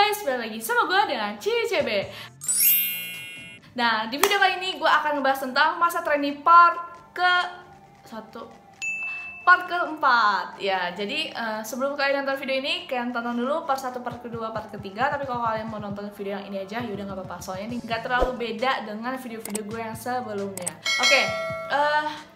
guys, balik lagi sama gue dengan CCB. Nah, di video kali ini gue akan ngebahas tentang masa trainee part keempat. Ya, jadi sebelum kalian nonton video ini, kalian tonton dulu part 1, part kedua, part ketiga. Tapi kalau kalian mau nonton video yang ini aja, yaudah nggak apa-apa. Soalnya ini nggak terlalu beda dengan video-video gue yang sebelumnya. Oke,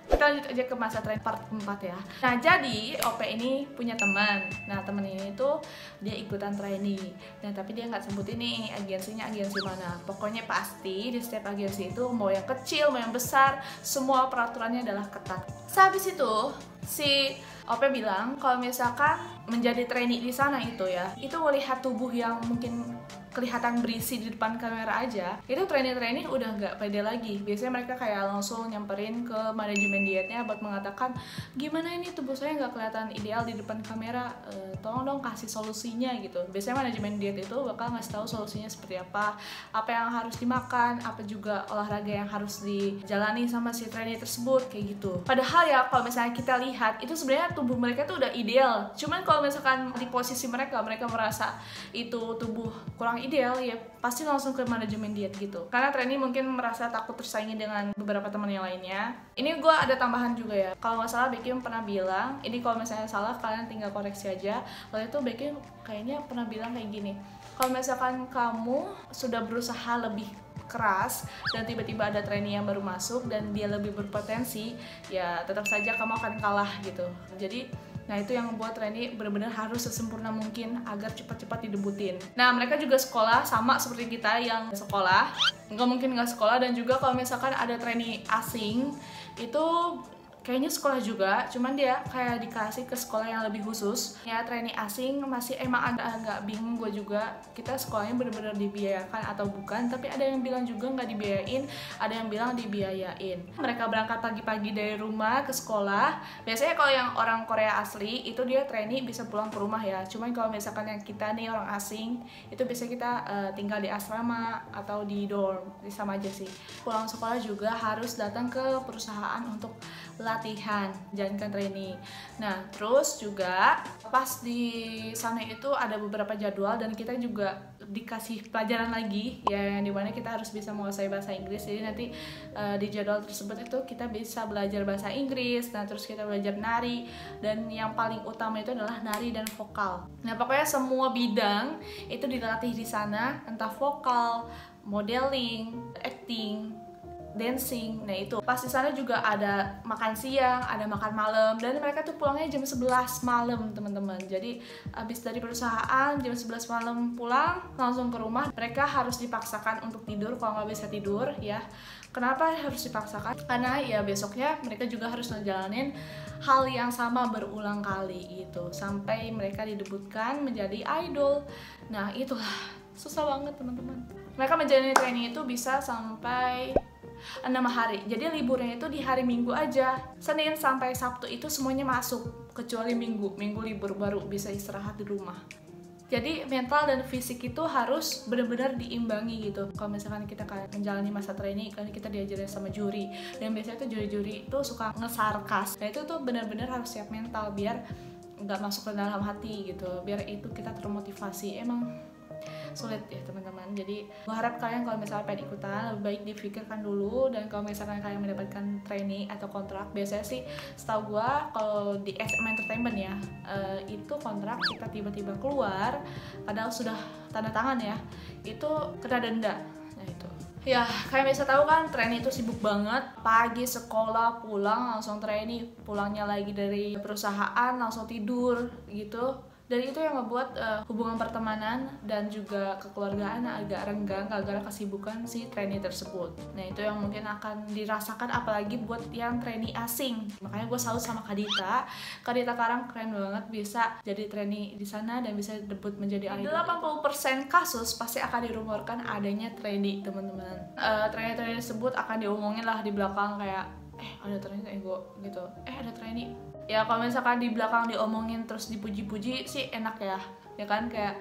kita lanjut aja ke masa trainee part 4 ya. Nah, jadi OP ini punya teman. Nah, teman ini tuh dia ikutan trainee. Nah, tapi dia nggak sebutin nih agensinya agensi mana. Pokoknya pasti di setiap agensi itu mau yang kecil, mau yang besar, semua peraturannya adalah ketat. Sehabis itu si OP bilang kalau misalkan menjadi trainee di sana itu ya, itu melihat tubuh yang mungkin kelihatan berisi di depan kamera aja, itu trainee udah nggak pede lagi. Biasanya mereka kayak langsung nyamperin ke manajemen dietnya buat mengatakan, gimana ini tubuh saya nggak kelihatan ideal di depan kamera, tolong dong kasih solusinya gitu. Biasanya manajemen diet itu bakal ngasih tahu solusinya seperti apa yang harus dimakan, apa juga olahraga yang harus dijalani sama si trainee tersebut, kayak gitu. Padahal ya kalau misalnya kita lihat itu sebenarnya tubuh mereka tuh udah ideal, cuman kalau misalkan di posisi mereka merasa itu tubuh kurang ideal, ya pasti langsung ke manajemen diet gitu. Karena trainee mungkin merasa takut tersaingi dengan beberapa teman yang lainnya. Ini gue ada tambahan juga ya. Kalau nggak salah Becky pernah bilang, ini kalau misalnya salah kalian tinggal koreksi aja. Waktu itu Becky kayaknya pernah bilang kayak gini. Kalau misalkan kamu sudah berusaha lebih keras dan tiba-tiba ada trainee yang baru masuk dan dia lebih berpotensi, ya tetap saja kamu akan kalah gitu. Jadi nah itu yang membuat trainee benar-benar harus sesempurna mungkin agar cepat-cepat didebutin. Nah mereka juga sekolah sama seperti kita yang sekolah, nggak mungkin nggak sekolah. Dan juga kalau misalkan ada trainee asing itu kayaknya sekolah juga, cuman dia kayak dikasih ke sekolah yang lebih khusus. Ya trainee asing masih emang agak bingung gue juga, kita sekolahnya bener-bener dibiayakan atau bukan. Tapi ada yang bilang juga nggak dibiayain, ada yang bilang dibiayain. Mereka berangkat pagi-pagi dari rumah ke sekolah. Biasanya kalau yang orang Korea asli itu dia trainee bisa pulang ke rumah ya. Cuman kalau misalkan yang kita nih orang asing, itu biasanya kita tinggal di asrama atau di dorm, sama aja sih. Pulang sekolah juga harus datang ke perusahaan untuk latihan, jangankan trainee. Nah, terus juga pas di sana itu ada beberapa jadwal dan kita juga dikasih pelajaran lagi ya, yang dimana kita harus bisa menguasai bahasa Inggris. Jadi nanti di jadwal tersebut itu kita bisa belajar bahasa Inggris. Nah, terus kita belajar nari, dan yang paling utama itu adalah nari dan vokal. Nah, pokoknya semua bidang itu dilatih di sana, entah vokal, modeling, acting, dancing. Nah itu pas di sana juga ada makan siang, ada makan malam, dan mereka tuh pulangnya jam 11 malam teman-teman. Jadi abis dari perusahaan jam 11 malam pulang langsung ke rumah. Mereka harus dipaksakan untuk tidur kalau nggak bisa tidur ya. Kenapa harus dipaksakan? Karena ya besoknya mereka juga harus ngejalanin hal yang sama berulang kali gitu, sampai mereka didebutkan menjadi idol. Nah itulah susah banget teman-teman. Mereka menjalani training itu bisa sampai 6 hari. Jadi liburnya itu di hari Minggu aja. Senin sampai Sabtu itu semuanya masuk, kecuali Minggu libur baru bisa istirahat di rumah. Jadi mental dan fisik itu harus benar-benar diimbangi gitu. Kalau misalkan kita kayak menjalani masa training, kan kita diajarin sama juri, dan biasanya tuh juri-juri itu suka ngesarkas. Nah itu tuh benar-benar harus siap mental biar nggak masuk ke dalam hati gitu, biar itu kita termotivasi. Emang sulit ya teman-teman. Jadi gue harap kalian kalau misalnya pengen ikutan, lebih baik difikirkan dulu. Dan kalau misalkan kalian mendapatkan trainee atau kontrak, biasanya sih setahu gue kalau di SM Entertainment ya, itu kontrak kita tiba-tiba keluar padahal sudah tanda tangan ya, itu kena denda. Nah itu ya, kalian bisa tahu kan trainee itu sibuk banget. Pagi sekolah, pulang langsung trainee, pulangnya lagi dari perusahaan langsung tidur gitu. Dan itu yang ngebuat hubungan pertemanan dan juga kekeluargaan agak renggang gara-gara kesibukan si trainee tersebut. Nah itu yang mungkin akan dirasakan apalagi buat yang trainee asing. Makanya gue salut sama Kadita Karang, keren banget bisa jadi trainee di sana dan bisa debut menjadi idol. 80% kasus pasti akan dirumorkan adanya trainee teman-teman. Trainee tersebut akan diomongin lah di belakang kayak ada trainee gitu, ada trainee. Ya kalau misalkan di belakang diomongin terus dipuji-puji sih enak ya kan, kayak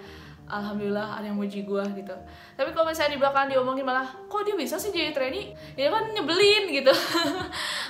alhamdulillah ada yang muji gue gitu. Tapi kalau misalnya di belakang diomongin malah kok dia bisa sih jadi trainee, ya kan nyebelin gitu.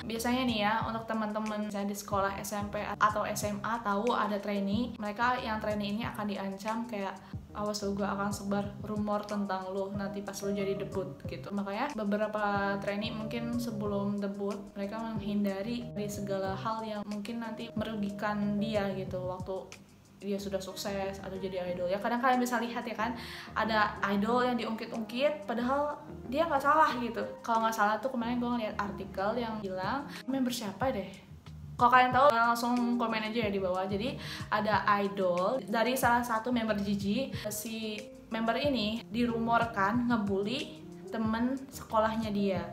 Biasanya nih ya, untuk teman-teman misalnya di sekolah SMP atau SMA tahu ada trainee, mereka yang trainee ini akan diancam kayak awas lo, gue akan sebar rumor tentang lo nanti pas lo jadi debut gitu. Makanya beberapa trainee mungkin sebelum debut mereka menghindari dari segala hal yang mungkin nanti merugikan dia gitu waktu dia sudah sukses atau jadi idol. Ya kadang kalian bisa lihat ya kan, ada idol yang diungkit-ungkit padahal dia nggak salah gitu. Kalau nggak salah tuh kemarin gue ngeliat artikel yang bilang member siapa deh, kalau kalian tahu langsung komen aja ya di bawah. Jadi ada idol dari salah satu member Gigi, si member ini dirumorkan ngebully temen sekolahnya dia.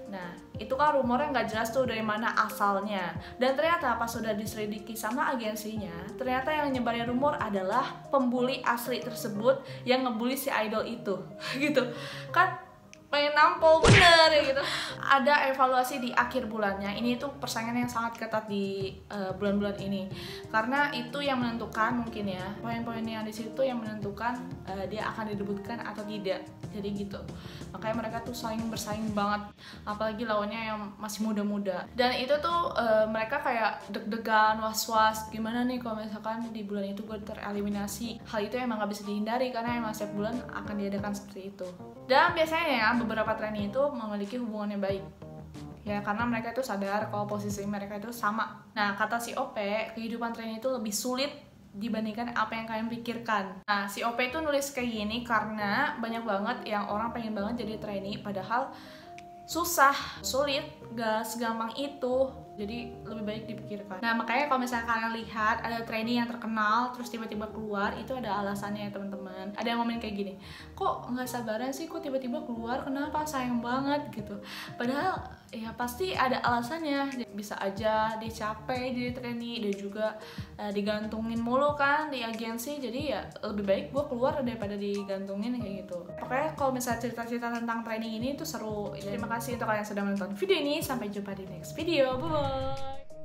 Nah itu kan rumornya nggak jelas tuh dari mana asalnya, dan ternyata pas sudah diselidiki sama agensinya, ternyata yang nyebarin rumor adalah pembuli asli tersebut yang ngebully si idol itu. Gitu kan, pengen nampol bener ya gitu. Ada evaluasi di akhir bulannya. Ini tuh persaingan yang sangat ketat di bulan-bulan ini, karena itu yang menentukan mungkin ya, poin-poin yang di situ yang menentukan dia akan didebutkan atau tidak. Jadi gitu, makanya mereka tuh saling bersaing banget, apalagi lawannya yang masih muda-muda. Dan itu tuh mereka kayak deg-degan, was-was, gimana nih kalau misalkan di bulan itu gue tereliminasi. Hal itu emang gak bisa dihindari karena emang setiap bulan akan diadakan seperti itu. Dan biasanya ya beberapa trainee itu memiliki hubungan yang baik ya, karena mereka itu sadar kalau posisi mereka itu sama. Nah kata si OP, kehidupan trainee itu lebih sulit dibandingkan apa yang kalian pikirkan. Nah si OP itu nulis kayak gini karena banyak banget yang orang pengen banget jadi trainee padahal susah, sulit, gak segampang itu. Jadi lebih baik dipikirkan. Nah makanya kalau misalnya kalian lihat ada trainee yang terkenal terus tiba-tiba keluar, itu ada alasannya ya teman-teman. Ada yang ngomong kayak gini, kok nggak sabaran sih, kok tiba-tiba keluar, kenapa, sayang banget gitu. Padahal ya pasti ada alasannya. Bisa aja dia capek jadi trainee, dan juga digantungin mulu kan di agensi. Jadi ya lebih baik gue keluar daripada digantungin kayak gitu. Pokoknya kalau misalnya cerita-cerita tentang training ini itu seru. Terima kasih untuk kalian yang sudah menonton video ini. Sampai jumpa di next video. Bye bye.